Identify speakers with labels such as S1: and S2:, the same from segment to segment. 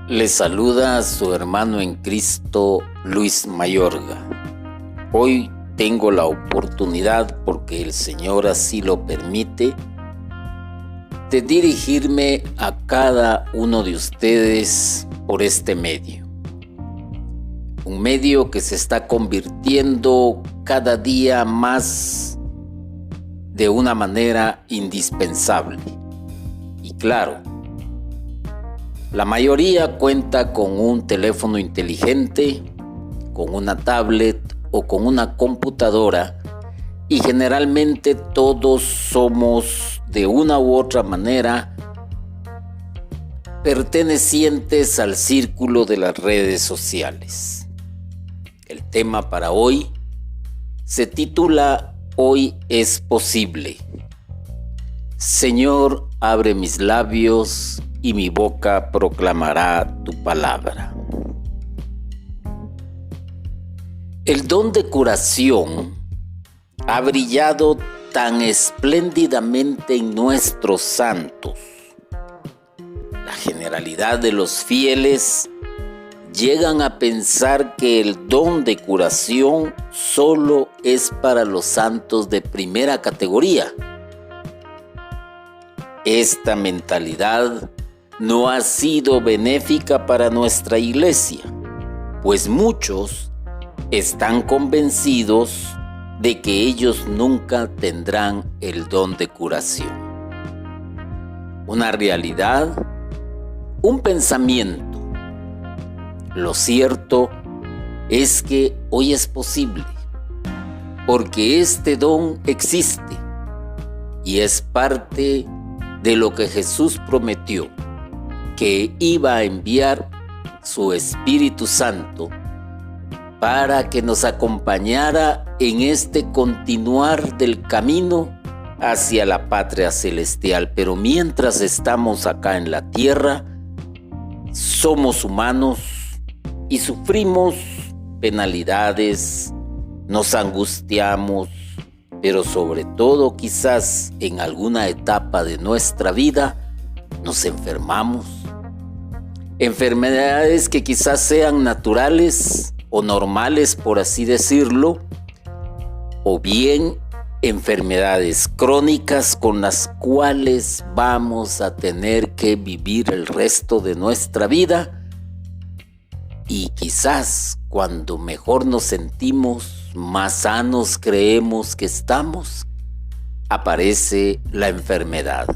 S1: Le saluda su hermano en Cristo, Luis Mayorga. Hoy tengo la oportunidad, porque el Señor así lo permite, de dirigirme a cada uno de ustedes por este medio. Un medio que se está convirtiendo cada día más de una manera indispensable. Y claro, la mayoría cuenta con un teléfono inteligente, con una tablet o con una computadora, y generalmente todos somos de una u otra manera pertenecientes al círculo de las redes sociales. El tema para hoy se titula Hoy es posible. Señor, abre mis labios y mi boca proclamará tu palabra. El don de curación ha brillado tan espléndidamente en nuestros santos. La generalidad de los fieles llegan a pensar que el don de curación solo es para los santos de primera categoría. Esta mentalidad no ha sido benéfica para nuestra iglesia, pues muchos están convencidos de que ellos nunca tendrán el don de curación. Una realidad, un pensamiento. Lo cierto es que hoy es posible, porque este don existe y es parte de lo que Jesús prometió, que iba a enviar su Espíritu Santo para que nos acompañara en este continuar del camino hacia la patria celestial. Pero mientras estamos acá en la tierra, somos humanos y sufrimos penalidades, nos angustiamos, pero sobre todo quizás en alguna etapa de nuestra vida nos enfermamos. Enfermedades que quizás sean naturales o normales, por así decirlo, o bien enfermedades crónicas con las cuales vamos a tener que vivir el resto de nuestra vida. Y quizás cuando mejor nos sentimos, más sanos creemos que estamos, aparece la enfermedad.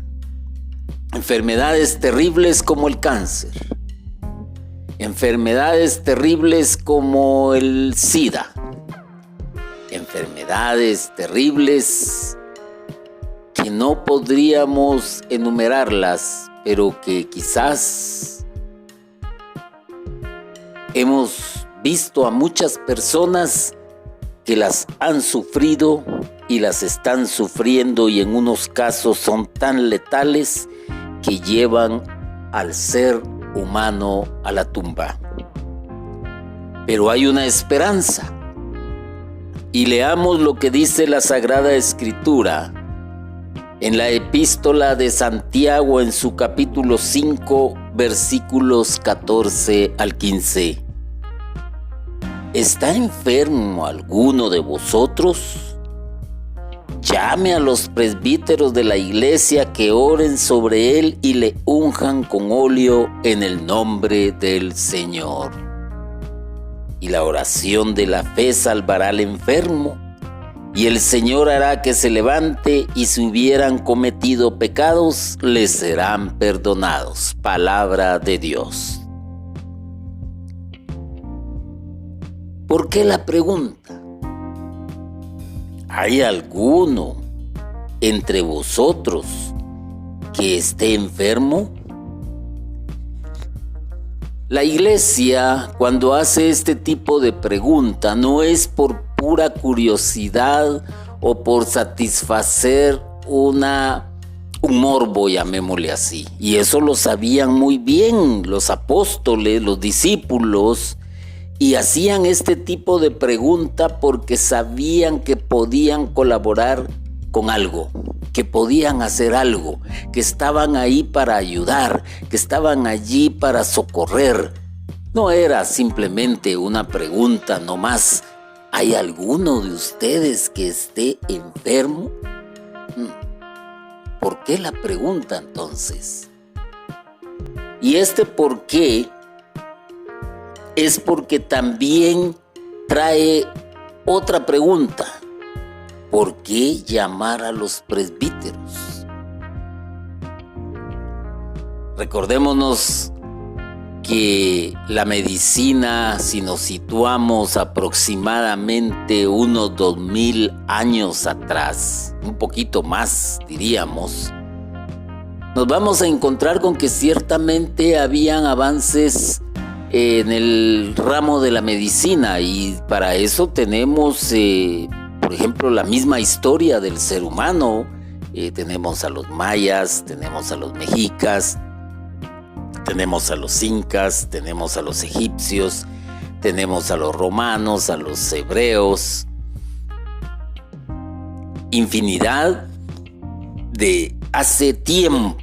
S1: Enfermedades terribles como el cáncer. Enfermedades terribles como el SIDA. Enfermedades terribles que no podríamos enumerarlas, pero que quizás hemos visto a muchas personas que las han sufrido y las están sufriendo, y en unos casos son tan letales que llevan al ser humano a la tumba. Pero hay una esperanza, y leamos lo que dice la Sagrada Escritura en la Epístola de Santiago, en su capítulo 5, versículos 14 al 15. ¿Está enfermo alguno de vosotros? Llame a los presbíteros de la iglesia que oren sobre él y le unjan con óleo en el nombre del Señor. Y la oración de la fe salvará al enfermo, y el Señor hará que se levante, y si hubieran cometido pecados, les serán perdonados. Palabra de Dios. ¿Por qué la pregunta? ¿Hay alguno entre vosotros que esté enfermo? La iglesia, cuando hace este tipo de pregunta, no es por pura curiosidad o por satisfacer un morbo, llamémosle así. Y eso lo sabían muy bien los apóstoles, los discípulos, y hacían este tipo de pregunta porque sabían que podían colaborar con algo. que podían hacer algo, que estaban ahí para ayudar, que estaban allí para socorrer. No era simplemente una pregunta nomás. ¿Hay alguno de ustedes que esté enfermo? ¿Por qué la pregunta entonces? Y este por qué es porque también trae otra pregunta. ¿Por qué llamar a los presbíteros? Recordémonos que la medicina, si nos situamos aproximadamente unos 2000 años atrás, un poquito más diríamos, nos vamos a encontrar con que ciertamente habían avances en el ramo de la medicina, y para eso tenemos, por ejemplo, la misma historia del ser humano. Tenemos a los mayas, tenemos a los mexicas, tenemos a los incas, tenemos a los egipcios, tenemos a los romanos, a los hebreos. Infinidad de hace tiempo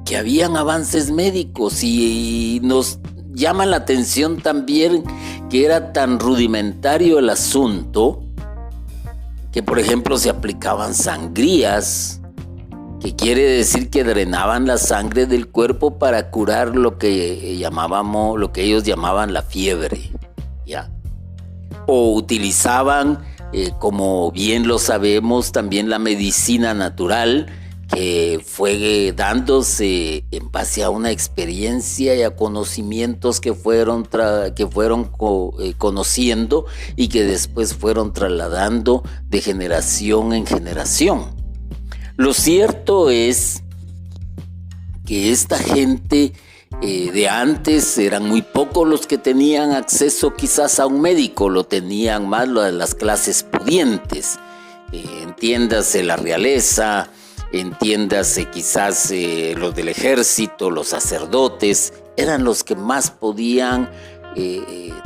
S1: que habían avances médicos, y nos llama la atención también que era tan rudimentario el asunto que, por ejemplo, se aplicaban sangrías, que quiere decir que drenaban la sangre del cuerpo para curar lo que ellos llamaban la fiebre, ¿ya? O utilizaban, como bien lo sabemos, también la medicina natural, que fue dándose en base a una experiencia y a conocimientos que fueron conociendo y que después fueron trasladando de generación en generación. Lo cierto es que esta gente de antes eran muy pocos los que tenían acceso quizás a un médico, lo tenían más las clases pudientes, entiéndase la realeza, entiéndase quizás los del ejército, los sacerdotes, eran los que más podían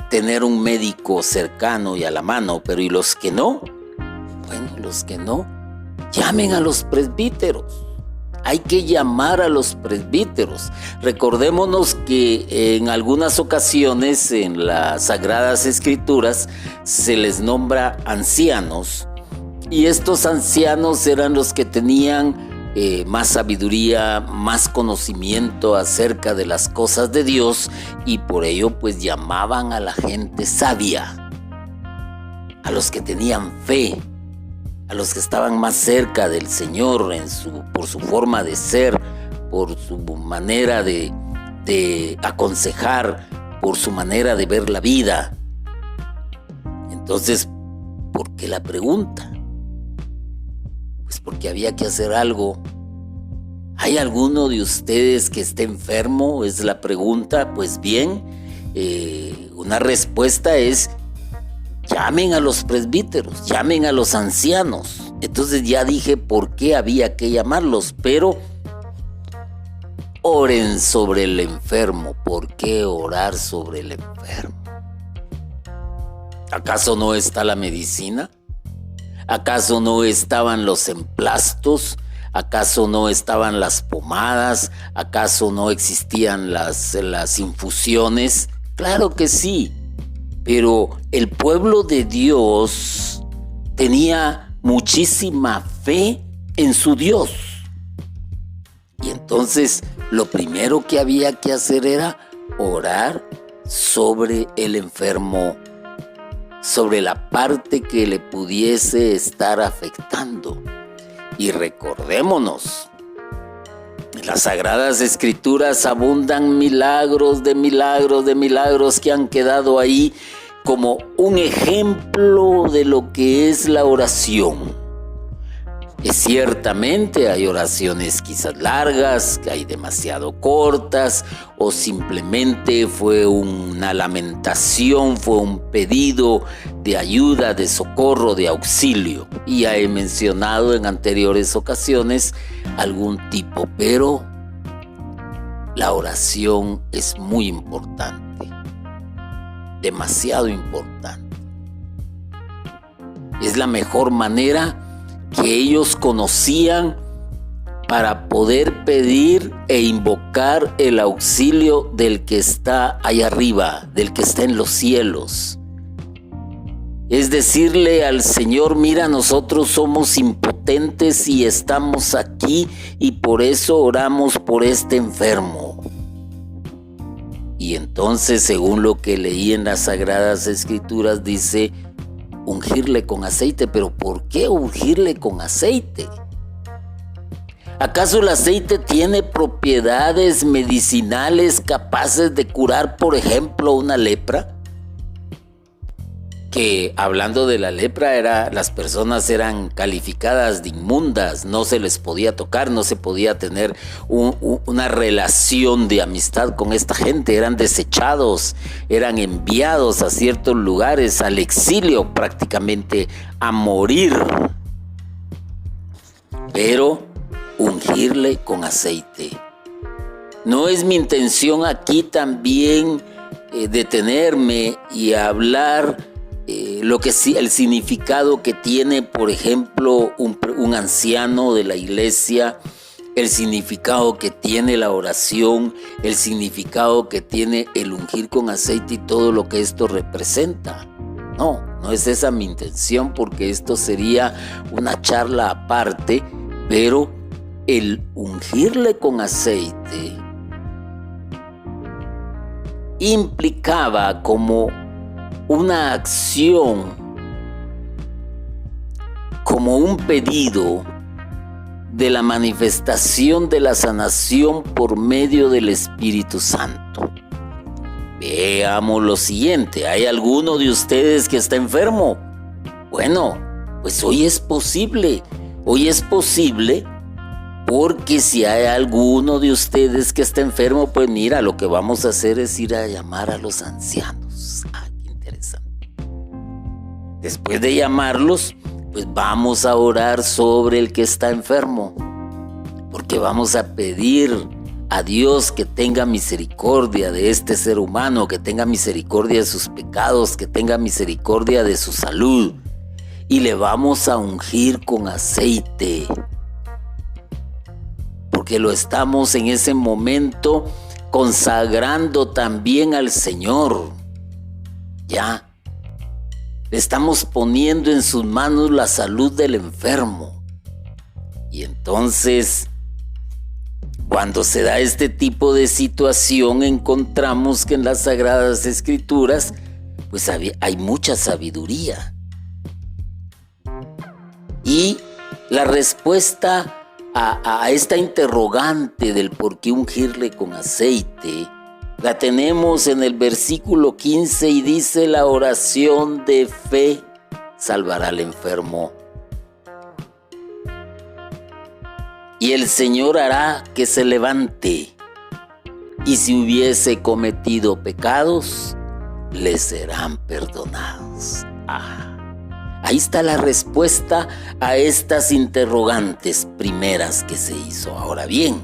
S1: tener un médico cercano y a la mano. Pero ¿y los que no? Bueno, los que no, llamen a los presbíteros. Hay que llamar a los presbíteros. Recordémonos que en algunas ocasiones en las Sagradas Escrituras se les nombra ancianos, y estos ancianos eran los que tenían más sabiduría, más conocimiento acerca de las cosas de Dios, y por ello pues llamaban a la gente sabia, a los que tenían fe, a los que estaban más cerca del Señor por su forma de ser, por su manera de aconsejar, por su manera de ver la vida. Entonces, ¿por qué la pregunta? Pues porque había que hacer algo. ¿Hay alguno de ustedes que esté enfermo? Es la pregunta. Pues bien, una respuesta es: llamen a los presbíteros, llamen a los ancianos. Entonces ya dije por qué había que llamarlos, pero oren sobre el enfermo. ¿Por qué orar sobre el enfermo? ¿Acaso no está la medicina? ¿Acaso no estaban los emplastos? ¿Acaso no estaban las pomadas? ¿Acaso no existían las infusiones? Claro que sí. Pero el pueblo de Dios tenía muchísima fe en su Dios. Y entonces lo primero que había que hacer era orar sobre el enfermo, sobre la parte que le pudiese estar afectando. Y recordémonos, en las Sagradas Escrituras abundan milagros de milagros de milagros que han quedado ahí como un ejemplo de lo que es la oración. Ciertamente hay oraciones quizás largas, que hay demasiado cortas, o simplemente fue una lamentación, fue un pedido de ayuda, de socorro, de auxilio. Y ya he mencionado en anteriores ocasiones algún tipo, pero la oración es muy importante, demasiado importante. Es la mejor manera que ellos conocían para poder pedir e invocar el auxilio del que está allá arriba, del que está en los cielos. Es decirle al Señor: mira, nosotros somos impotentes y estamos aquí, y por eso oramos por este enfermo. Y entonces, según lo que leí en las Sagradas Escrituras, dice ungirle con aceite. ¿Pero por qué ungirle con aceite? ¿Acaso el aceite tiene propiedades medicinales capaces de curar, por ejemplo, una lepra? Que hablando de la lepra, las personas eran calificadas de inmundas, no se les podía tocar, no se podía tener una relación de amistad con esta gente, eran desechados, eran enviados a ciertos lugares, al exilio prácticamente, a morir. Pero ungirle con aceite. No es mi intención aquí también detenerme y hablar el significado que tiene, por ejemplo, un anciano de la iglesia, el significado que tiene la oración, el significado que tiene el ungir con aceite y todo lo que esto representa. No es esa mi intención, porque esto sería una charla aparte, pero el ungirle con aceite implicaba como una acción, como un pedido de la manifestación de la sanación por medio del Espíritu Santo. Veamos lo siguiente: ¿hay alguno de ustedes que está enfermo? Bueno, pues hoy es posible, porque si hay alguno de ustedes que está enfermo, pues mira, lo que vamos a hacer es ir a llamar a los ancianos. Qué interesante. Después de llamarlos, pues vamos a orar sobre el que está enfermo, porque vamos a pedir a Dios que tenga misericordia de este ser humano, que tenga misericordia de sus pecados, que tenga misericordia de su salud, y le vamos a ungir con aceite, porque lo estamos en ese momento consagrando también al Señor. Ya le estamos poniendo en sus manos la salud del enfermo. Y entonces, cuando se da este tipo de situación, encontramos que en las Sagradas Escrituras pues hay mucha sabiduría. Y la respuesta a esta interrogante del por qué ungirle con aceite la tenemos en el versículo 15, y dice: la oración de fe salvará al enfermo, y el Señor hará que se levante, y si hubiese cometido pecados, le serán perdonados. Ahí está la respuesta a estas interrogantes primeras que se hizo. Ahora bien,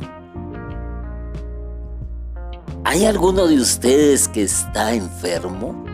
S1: ¿hay alguno de ustedes que está enfermo?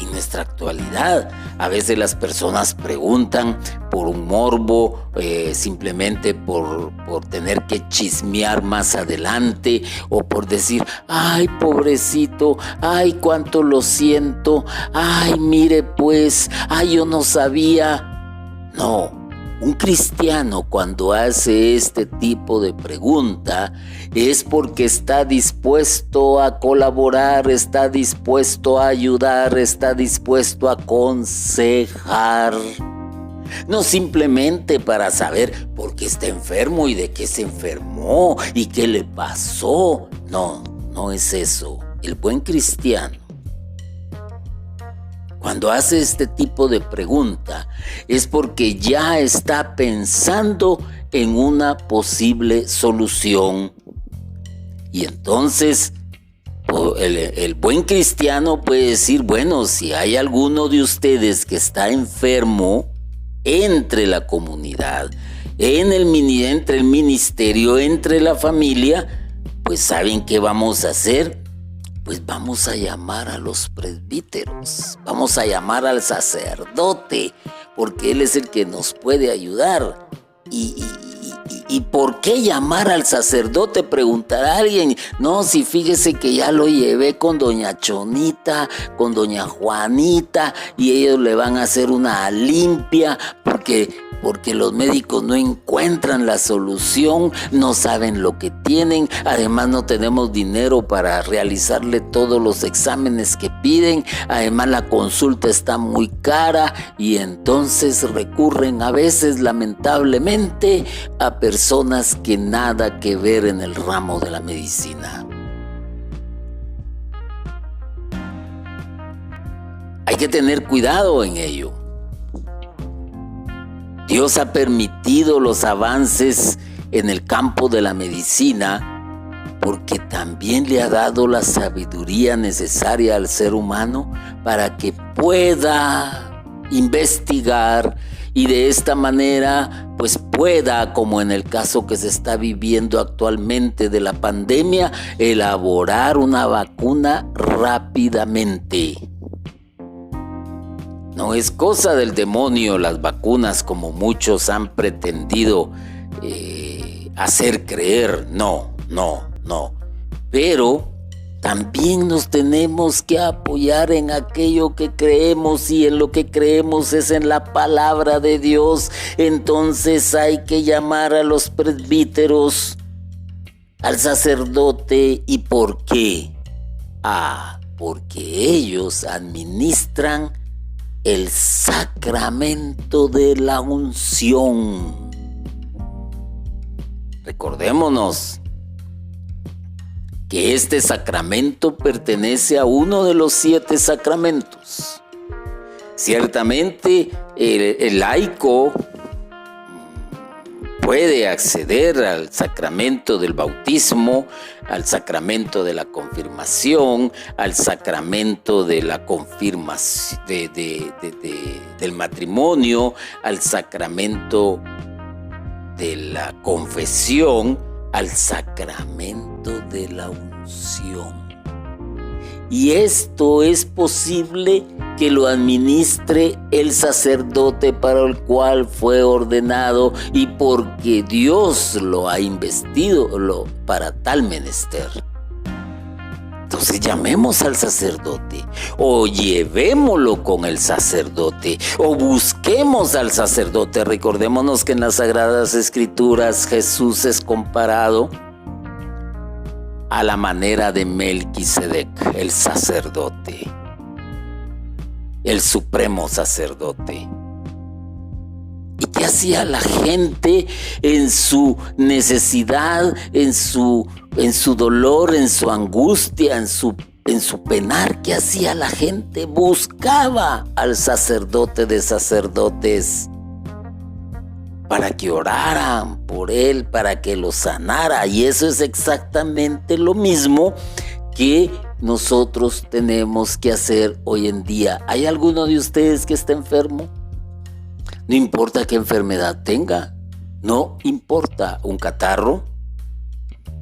S1: En nuestra actualidad, a veces las personas preguntan por un morbo, simplemente por tener que chismear más adelante, o por decir: ay, pobrecito, ay, cuánto lo siento, ay, mire pues, ay, yo no sabía. No. Un cristiano, cuando hace este tipo de pregunta, es porque está dispuesto a colaborar, está dispuesto a ayudar, está dispuesto a aconsejar. No simplemente para saber por qué está enfermo y de qué se enfermó y qué le pasó. No es eso. El buen cristiano, cuando hace este tipo de pregunta, es porque ya está pensando en una posible solución. Y entonces el buen cristiano puede decir: bueno, si hay alguno de ustedes que está enfermo, entre la comunidad, entre el ministerio, entre la familia, pues ¿saben qué vamos a hacer? Pues vamos a llamar a los presbíteros, vamos a llamar al sacerdote, porque Él es el que nos puede ayudar. ¿Y por qué llamar al sacerdote? Preguntará alguien. No, si fíjese que ya lo llevé con doña Chonita, con doña Juanita, y ellos le van a hacer una limpia porque los médicos no encuentran la solución, no saben lo que tienen, además no tenemos dinero para realizarle todos los exámenes que piden, además la consulta está muy cara y entonces recurren a veces lamentablemente a personas que nada que ver en el ramo de la medicina. Hay que tener cuidado en ello. Dios ha permitido los avances en el campo de la medicina porque también le ha dado la sabiduría necesaria al ser humano para que pueda investigar y de esta manera pues pueda, como en el caso que se está viviendo actualmente de la pandemia, elaborar una vacuna rápidamente. No es cosa del demonio las vacunas como muchos han pretendido hacer creer. No. Pero también nos tenemos que apoyar en aquello que creemos y en lo que creemos es en la palabra de Dios. Entonces hay que llamar a los presbíteros, al sacerdote. ¿Y por qué? Porque ellos administran el sacramento de la unción. Recordémonos que este sacramento pertenece a uno de los 7 sacramentos. Ciertamente el laico puede acceder al sacramento del bautismo, al sacramento de la confirmación, al sacramento de la confirmación del matrimonio, al sacramento de la confesión, al sacramento de la unción. Y esto es posible que lo administre el sacerdote para el cual fue ordenado y porque Dios lo ha investido para tal menester. Entonces llamemos al sacerdote o llevémoslo con el sacerdote o busquemos al sacerdote. Recordémonos que en las Sagradas Escrituras Jesús es comparado a la manera de Melquisedec, el sacerdote, el supremo sacerdote. ¿Y qué hacía la gente en su necesidad, en su dolor, en su angustia, en su penar? ¿Qué hacía la gente? Buscaba al sacerdote de sacerdotes para que oraran por él, para que lo sanara. Y eso es exactamente lo mismo que nosotros tenemos que hacer hoy en día. ¿Hay alguno de ustedes que está enfermo? No importa qué enfermedad tenga, no importa, un catarro,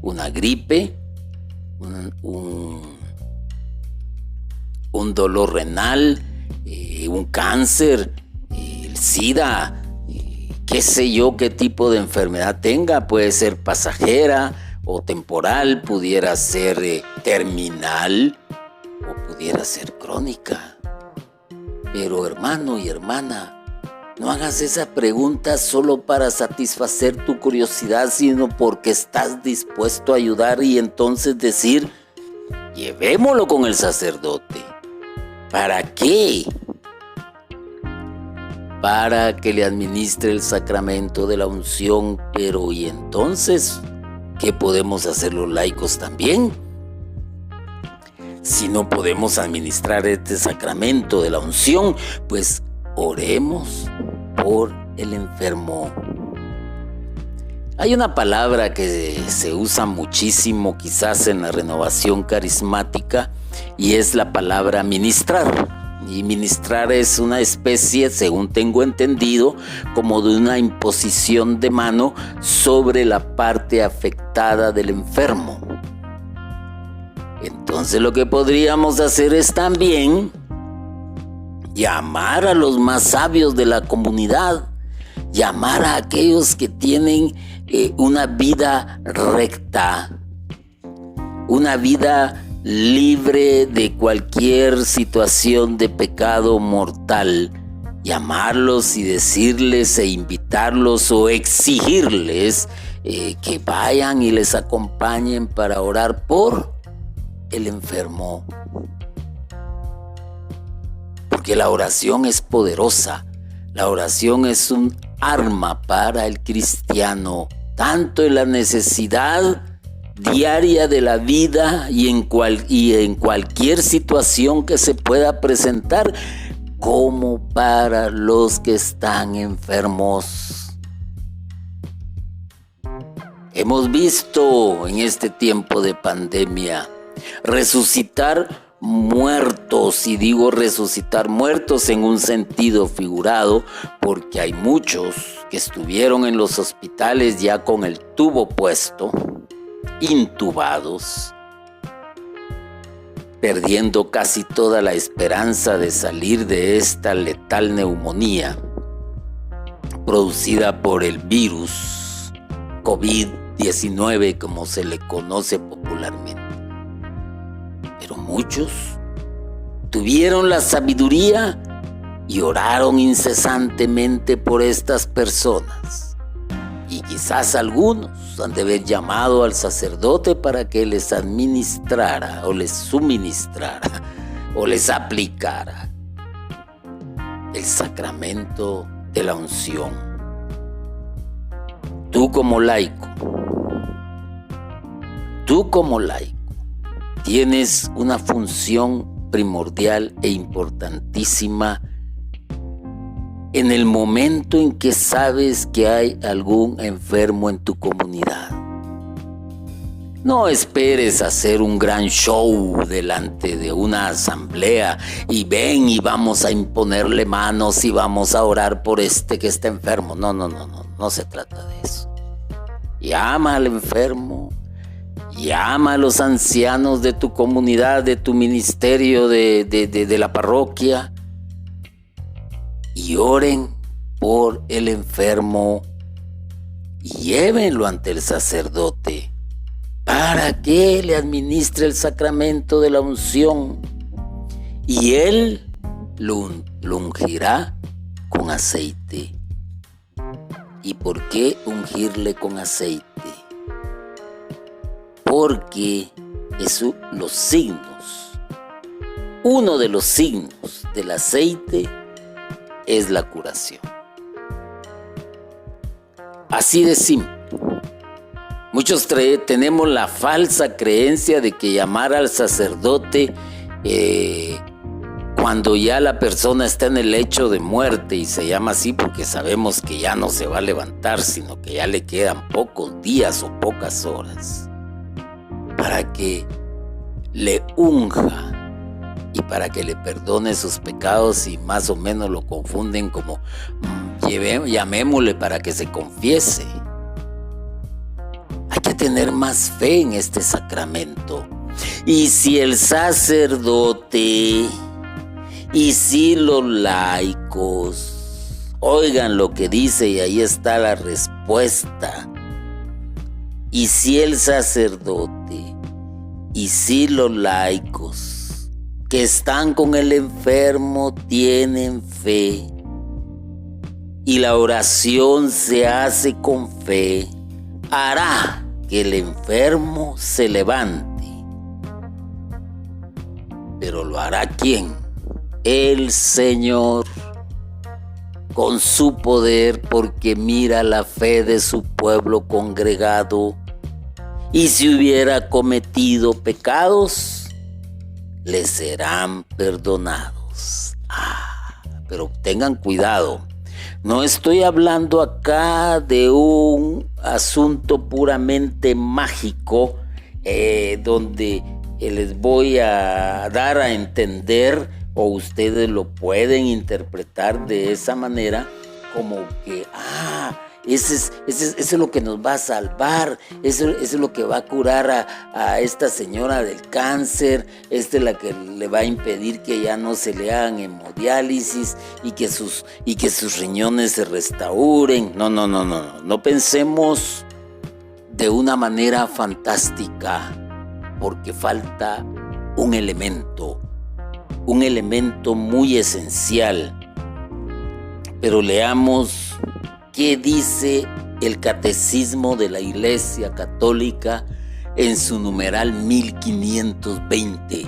S1: una gripe, un dolor renal, un cáncer, el SIDA, qué sé yo qué tipo de enfermedad tenga, puede ser pasajera o temporal, pudiera ser terminal o pudiera ser crónica. Pero hermano y hermana, no hagas esa pregunta solo para satisfacer tu curiosidad, sino porque estás dispuesto a ayudar y entonces decir, llevémoslo con el sacerdote. ¿Para qué? Para que le administre el sacramento de la unción. Pero ¿y entonces qué podemos hacer los laicos también? Si no podemos administrar este sacramento de la unción, pues oremos por el enfermo. Hay una palabra que se usa muchísimo quizás en la renovación carismática y es la palabra ministrar. Y ministrar es una especie, según tengo entendido, como de una imposición de mano sobre la parte afectada del enfermo. Entonces lo que podríamos hacer es también llamar a los más sabios de la comunidad, llamar a aquellos que tienen una vida recta, una vida libre de cualquier situación de pecado mortal, llamarlos y decirles e invitarlos o exigirles que vayan y les acompañen para orar por el enfermo. Porque la oración es poderosa, la oración es un arma para el cristiano, tanto en la necesidad diaria de la vida y en cualquier situación que se pueda presentar, como para los que están enfermos. Hemos visto en este tiempo de pandemia resucitar muertos, y digo resucitar muertos en un sentido figurado, porque hay muchos que estuvieron en los hospitales ya con el tubo puesto, intubados, perdiendo casi toda la esperanza de salir de esta letal neumonía producida por el virus COVID-19, como se le conoce popularmente. Pero muchos tuvieron la sabiduría y oraron incesantemente por estas personas. Y quizás algunos han de haber llamado al sacerdote para que les administrara o les suministrara o les aplicara el sacramento de la unción. Tú como laico, tienes una función primordial e importantísima en el momento en que sabes que hay algún enfermo en tu comunidad. No esperes hacer un gran show delante de una asamblea y ven y vamos a imponerle manos y vamos a orar por este que está enfermo. No se trata de eso. Llama al enfermo, llama a los ancianos de tu comunidad, de tu ministerio, de la parroquia, y oren por el enfermo y llévenlo ante el sacerdote para que le administre el sacramento de la unción, y él lo ungirá con aceite. ¿Y por qué ungirle con aceite? Porque los signos, uno de los signos del aceite es la curación. Así de simple. Muchos tenemos la falsa creencia de que llamar al sacerdote cuando ya la persona está en el lecho de muerte, y se llama así porque sabemos que ya no se va a levantar, sino que ya le quedan pocos días o pocas horas, para que le unja y para que le perdone sus pecados, y más o menos lo confunden como llamémosle para que se confiese. Hay que tener más fe en este sacramento. Y si el sacerdote y si los laicos, oigan lo que dice, y ahí está la respuesta. Y si el sacerdote y si los laicos que están con el enfermo tienen fe, y la oración se hace con fe, hará que el enfermo se levante. Pero lo hará ¿quién? El Señor, con su poder, porque mira la fe de su pueblo congregado, y si hubiera cometido pecados, le serán perdonados. Pero tengan cuidado. No estoy hablando acá de un asunto puramente mágico, donde les voy a dar a entender, o ustedes lo pueden interpretar de esa manera, como que Eso es lo que nos va a salvar, eso es lo que va a curar a esta señora del cáncer, esta es la que le va a impedir que ya no se le hagan hemodiálisis y que sus riñones se restauren. No pensemos de una manera fantástica, porque falta un elemento muy esencial. Pero leamos qué dice el Catecismo de la Iglesia Católica en su numeral 1520.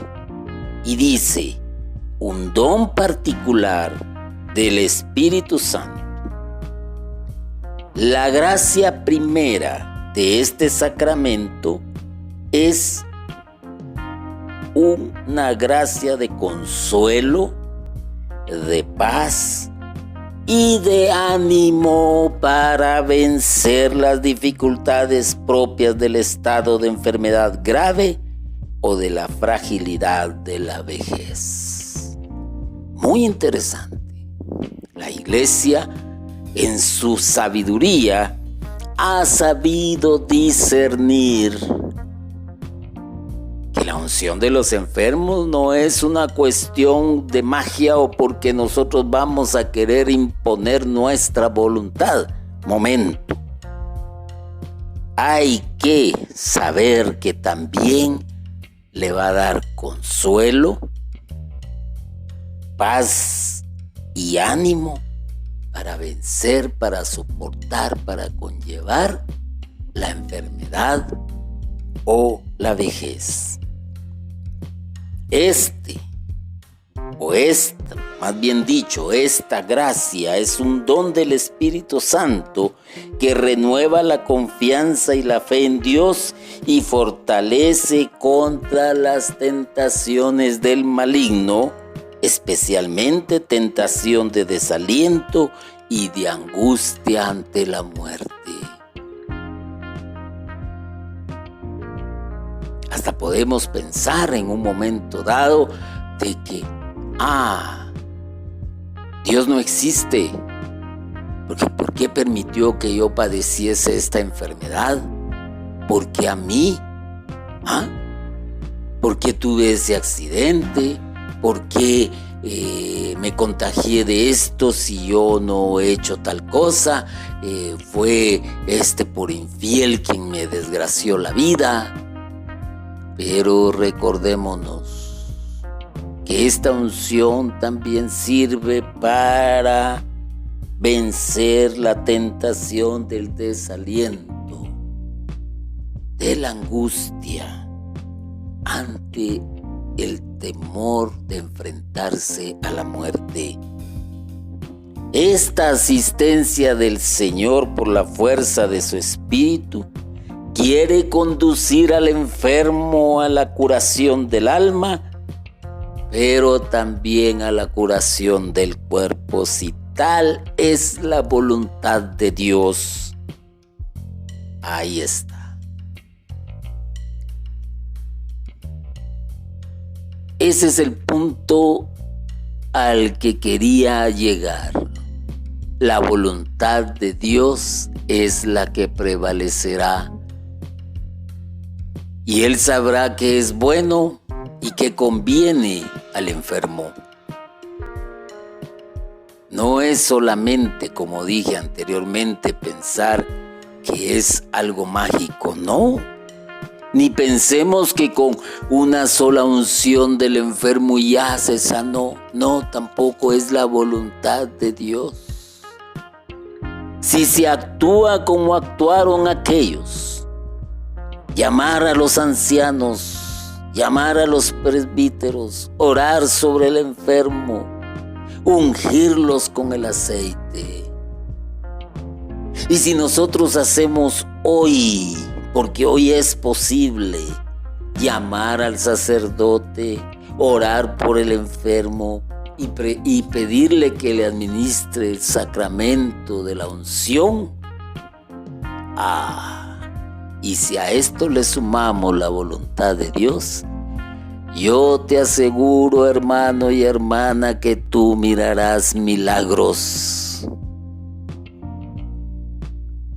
S1: Y dice: un don particular del Espíritu Santo. La gracia primera de este sacramento es una gracia de consuelo, de paz y de ánimo para vencer las dificultades propias del estado de enfermedad grave o de la fragilidad de la vejez. Muy interesante. La Iglesia, en su sabiduría, ha sabido discernir que la unción de los enfermos no es una cuestión de magia o porque nosotros vamos a querer imponer nuestra voluntad. Momento. Hay que saber que también le va a dar consuelo, paz y ánimo para vencer, para soportar, para conllevar la enfermedad o la vejez. Esta gracia es un don del Espíritu Santo que renueva la confianza y la fe en Dios y fortalece contra las tentaciones del maligno, especialmente tentación de desaliento y de angustia ante la muerte. Hasta podemos pensar en un momento dado de que, Dios no existe. ¿Por qué permitió que yo padeciese esta enfermedad? ¿Por qué a mí? ¿Por qué tuve ese accidente? ¿Por qué me contagié de esto si yo no he hecho tal cosa? Fue por infiel quien me desgració la vida. Pero recordémonos que esta unción también sirve para vencer la tentación del desaliento, de la angustia ante el temor de enfrentarse a la muerte. Esta asistencia del Señor por la fuerza de su Espíritu quiere conducir al enfermo a la curación del alma, pero también a la curación del cuerpo, si tal es la voluntad de Dios. Ahí está. Ese es el punto al que quería llegar. La voluntad de Dios es la que prevalecerá. Y Él sabrá qué es bueno y qué conviene al enfermo. No es solamente, como dije anteriormente, pensar que es algo mágico, no. Ni pensemos que con una sola unción del enfermo ya se sanó. No, tampoco es la voluntad de Dios. Si se actúa como actuaron aquellos, llamar a los ancianos, llamar a los presbíteros, orar sobre el enfermo, ungirlos con el aceite. Y si nosotros hacemos hoy, porque hoy es posible, llamar al sacerdote, orar por el enfermo y pedirle que le administre el sacramento de la unción, y si a esto le sumamos la voluntad de Dios, yo te aseguro, hermano y hermana, que tú mirarás milagros.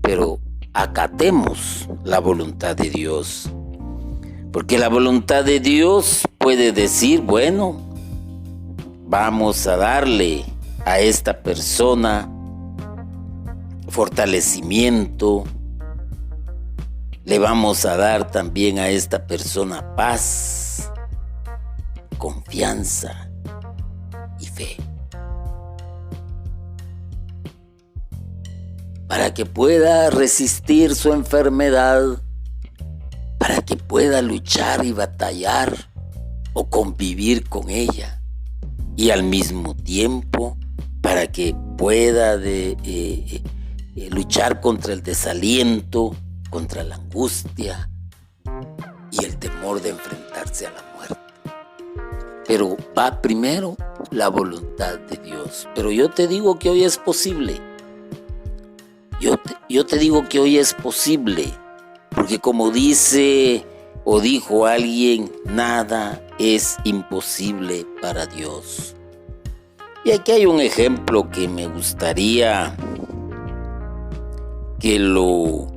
S1: pero acatemos la voluntad de Dios. Porque la voluntad de Dios puede decir, bueno, vamos a darle a esta persona fortalecimiento, le vamos a dar también a esta persona paz, confianza y fe, para que pueda resistir su enfermedad, para que pueda luchar y batallar o convivir con ella, y al mismo tiempo para que pueda luchar contra el desaliento, contra la angustia y el temor de enfrentarse a la muerte. Pero va primero la voluntad de Dios. Pero yo te digo que hoy es posible. Yo te digo que hoy es posible, porque como dice o dijo alguien, nada es imposible para Dios. Y aquí hay un ejemplo que me gustaría que lo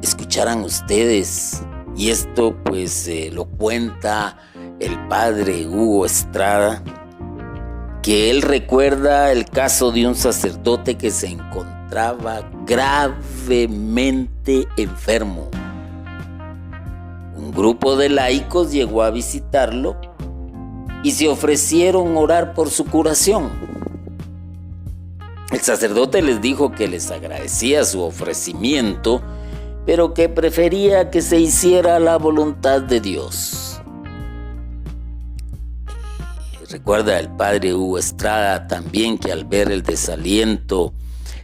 S1: escucharan ustedes, y esto pues lo cuenta el padre Hugo Estrada, que él recuerda el caso de un sacerdote que se encontraba gravemente enfermo. Un grupo de laicos llegó a visitarlo y se ofrecieron orar por su curación. El sacerdote les dijo que les agradecía su ofrecimiento, pero que prefería que se hiciera la voluntad de Dios. Recuerda el padre Hugo Estrada también que al ver el desaliento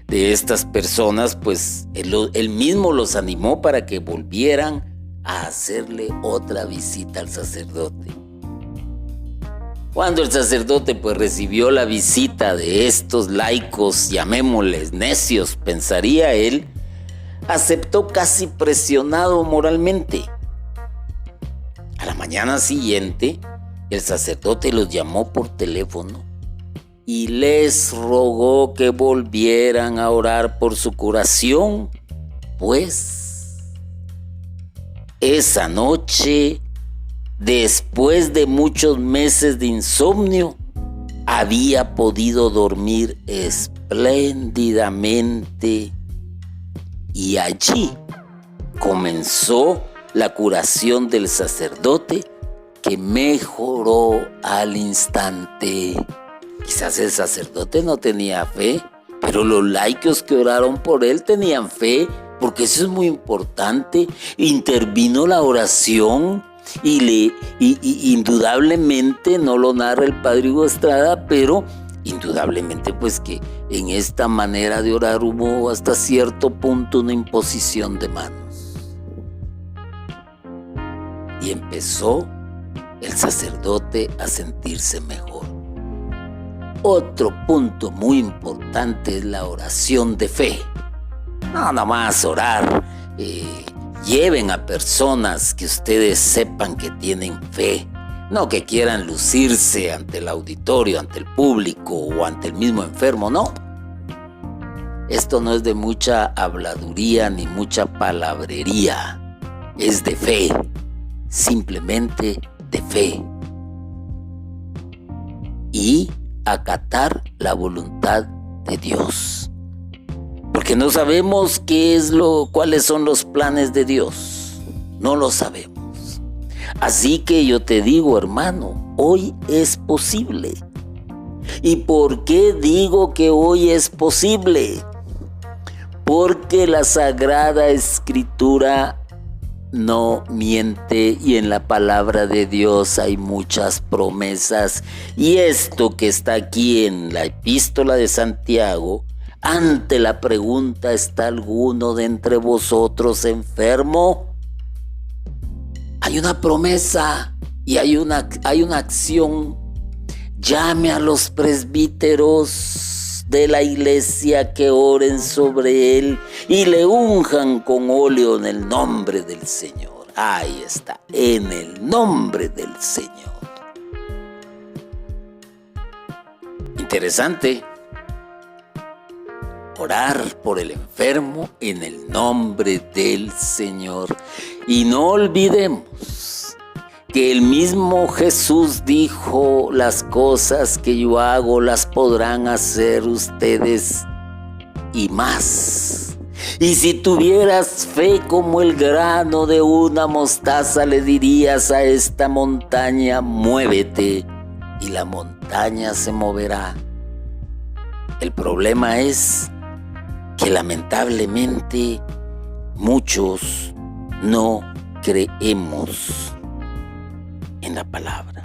S1: de estas personas, pues él mismo los animó para que volvieran a hacerle otra visita al sacerdote. Cuando el sacerdote pues recibió la visita de estos laicos, llamémosles necios, pensaría él, aceptó casi presionado moralmente. A la mañana siguiente, el sacerdote los llamó por teléfono y les rogó que volvieran a orar por su curación, pues esa noche, después de muchos meses de insomnio, había podido dormir espléndidamente, y allí comenzó la curación del sacerdote, que mejoró al instante. Quizás el sacerdote no tenía fe, pero los laicos que oraron por él tenían fe, porque eso es muy importante. Intervino la oración y indudablemente, no lo narra el padre Hugo Estrada, pero indudablemente pues que en esta manera de orar hubo hasta cierto punto una imposición de manos. Y empezó el sacerdote a sentirse mejor. Otro punto muy importante es la oración de fe. No nada más orar, lleven a personas que ustedes sepan que tienen fe, no que quieran lucirse ante el auditorio, ante el público o ante el mismo enfermo, no. Esto no es de mucha habladuría ni mucha palabrería, es de fe, simplemente de fe. Y acatar la voluntad de Dios. Porque no sabemos cuáles son los planes de Dios. No lo sabemos. Así que yo te digo, hermano, hoy es posible. ¿Y por qué digo que hoy es posible? Porque la Sagrada Escritura no miente, y en la palabra de Dios hay muchas promesas. Y esto que está aquí en la epístola de Santiago, ante la pregunta, ¿está alguno de entre vosotros enfermo? Hay una promesa y hay una acción. Llame a los presbíteros de la iglesia que oren sobre él y le unjan con óleo en el nombre del Señor. Ahí está, en el nombre del Señor. Interesante. orar por el enfermo en el nombre del Señor. Y no olvidemos que el mismo Jesús dijo: las cosas que yo hago las podrán hacer ustedes y más. Y si tuvieras fe como el grano de una mostaza, le dirías a esta montaña: muévete, y la montaña se moverá. El problema es que lamentablemente muchos no creemos en la palabra.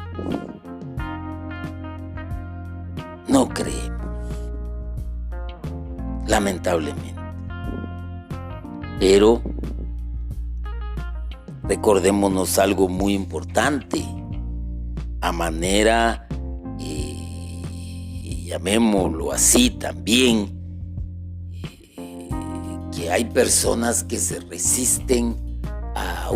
S1: No creemos, lamentablemente. Pero recordémonos algo muy importante. A manera, llamémoslo así también, que hay personas que se resisten a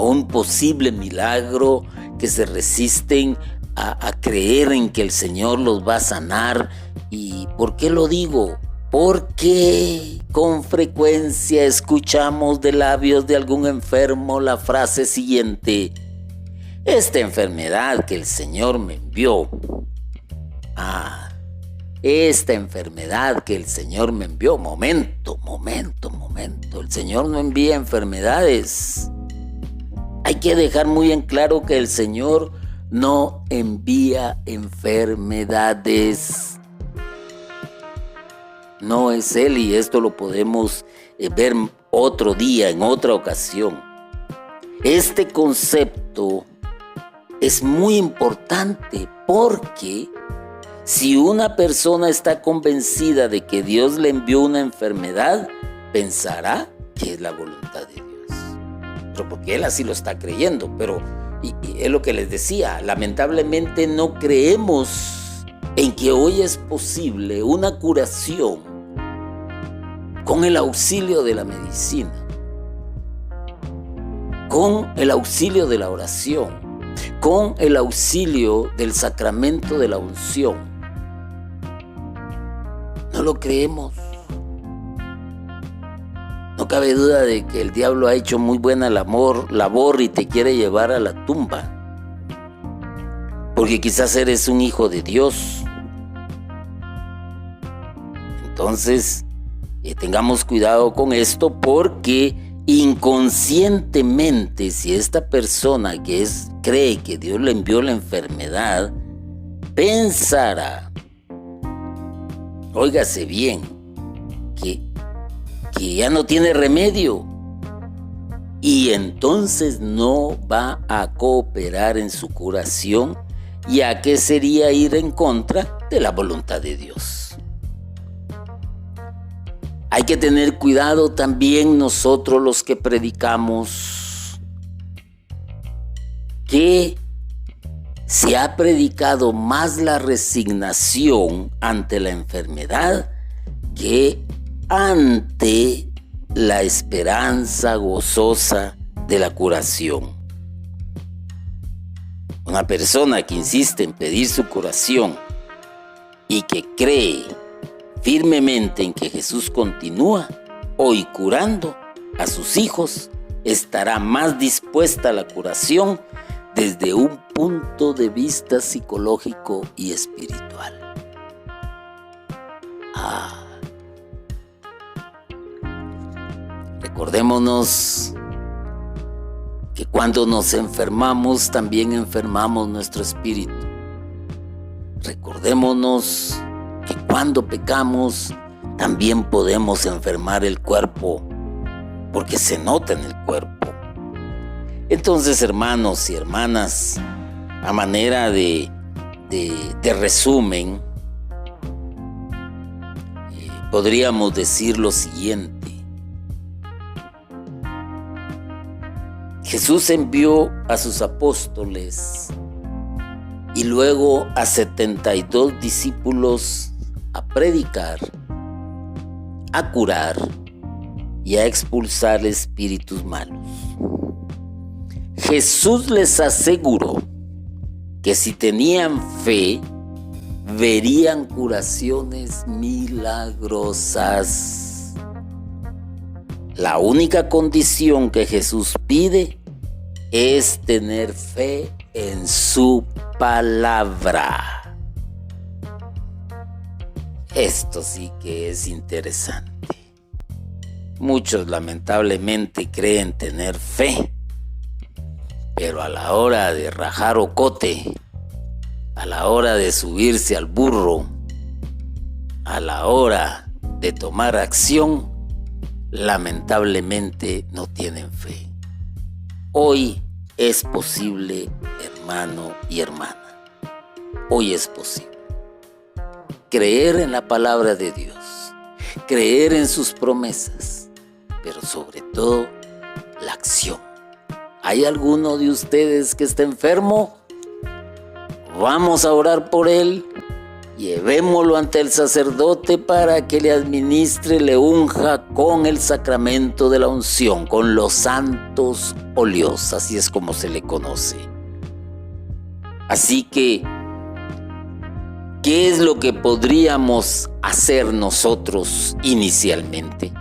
S1: un posible milagro, que se resisten a creer en que el Señor los va a sanar. ¿Y por qué lo digo? Porque con frecuencia escuchamos de labios de algún enfermo la frase siguiente: esta enfermedad que el Señor me envió. Esta enfermedad que el Señor me envió. Momento. El Señor no envía enfermedades. Hay que dejar muy en claro que el Señor no envía enfermedades. No es Él, y esto lo podemos ver otro día, en otra ocasión. Este concepto es muy importante, porque si una persona está convencida de que Dios le envió una enfermedad, pensará que es la voluntad de Dios. Pero porque él así lo está creyendo. Pero y es lo que les decía, lamentablemente no creemos en que hoy es posible una curación con el auxilio de la medicina, con el auxilio de la oración, con el auxilio del sacramento de la unción. No lo creemos. No cabe duda de que el diablo ha hecho muy buena labor y te quiere llevar a la tumba, porque quizás eres un hijo de Dios. Entonces, tengamos cuidado con esto, porque inconscientemente, si esta persona cree que Dios le envió la enfermedad, pensará, óigase bien, que ya no tiene remedio, y entonces no va a cooperar en su curación, ya que sería ir en contra de la voluntad de Dios. Hay que tener cuidado también nosotros los que predicamos, que se ha predicado más la resignación ante la enfermedad que ante la esperanza gozosa de la curación. Una persona que insiste en pedir su curación y que cree firmemente en que Jesús continúa hoy curando a sus hijos, estará más dispuesta a la curación desde un punto de vista psicológico y espiritual. Recordémonos que cuando nos enfermamos, también enfermamos nuestro espíritu. Recordémonos que cuando pecamos, también podemos enfermar el cuerpo, porque se nota en el cuerpo. Entonces, hermanos y hermanas, a manera de resumen, podríamos decir lo siguiente. Jesús envió a sus apóstoles y luego a 72 discípulos a predicar, a curar y a expulsar espíritus malos. Jesús les aseguró que si tenían fe, verían curaciones milagrosas. La única condición que Jesús pide es tener fe en su palabra. Esto sí que es interesante. Muchos lamentablemente creen tener fe, pero a la hora de rajar ocote, a la hora de subirse al burro, a la hora de tomar acción, lamentablemente no tienen fe. Hoy es posible, hermano y hermana. Hoy es posible creer en la palabra de Dios, creer en sus promesas, pero sobre todo la acción. ¿Hay alguno de ustedes que está enfermo? Vamos a orar por él. Llevémoslo ante el sacerdote para que le administre, le unja con el sacramento de la unción, con los santos óleos, así es como se le conoce. Así que, ¿qué es lo que podríamos hacer nosotros inicialmente?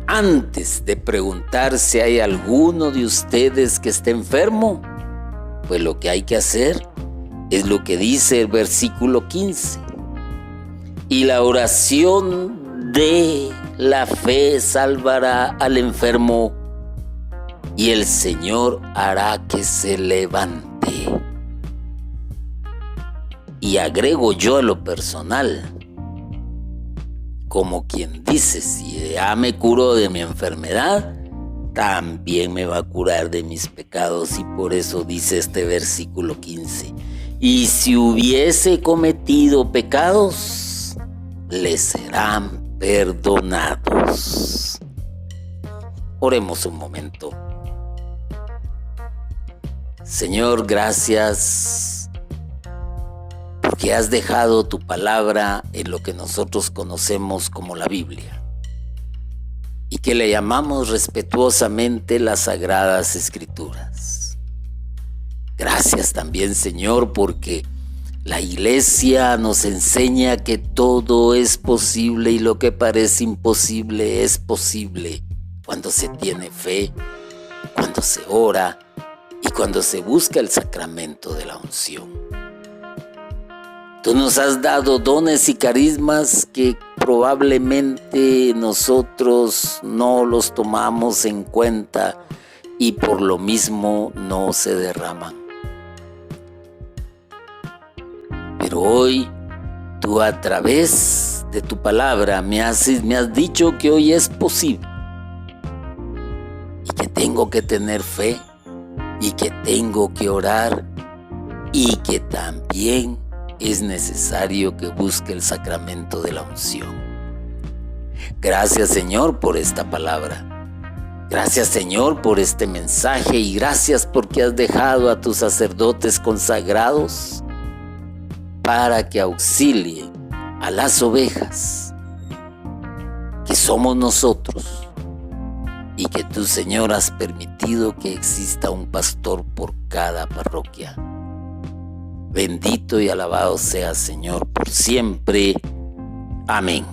S1: Antes de preguntar si hay alguno de ustedes que esté enfermo, pues lo que hay que hacer es lo que dice el versículo 15. Y la oración de la fe salvará al enfermo, y el Señor hará que se levante. Y agrego yo a lo personal, como quien dice, si ya me curó de mi enfermedad, también me va a curar de mis pecados, y por eso dice este versículo 15. Y si hubiese cometido pecados, le serán perdonados. Oremos un momento. Señor, gracias porque has dejado tu palabra en lo que nosotros conocemos como la Biblia y que le llamamos respetuosamente las Sagradas Escrituras. Gracias también, Señor, porque la Iglesia nos enseña que todo es posible y lo que parece imposible es posible cuando se tiene fe, cuando se ora y cuando se busca el sacramento de la unción. Tú nos has dado dones y carismas que probablemente nosotros no los tomamos en cuenta y por lo mismo no se derraman. Pero hoy tú, a través de tu palabra, me has dicho que hoy es posible y que tengo que tener fe y que tengo que orar y que también es necesario que busque el sacramento de la unción. Gracias, Señor, por esta palabra. Gracias, Señor, por este mensaje, y gracias porque has dejado a tus sacerdotes consagrados para que auxilien a las ovejas, que somos nosotros, y que tú, Señor, has permitido que exista un pastor por cada parroquia. Bendito y alabado sea, Señor, por siempre. Amén.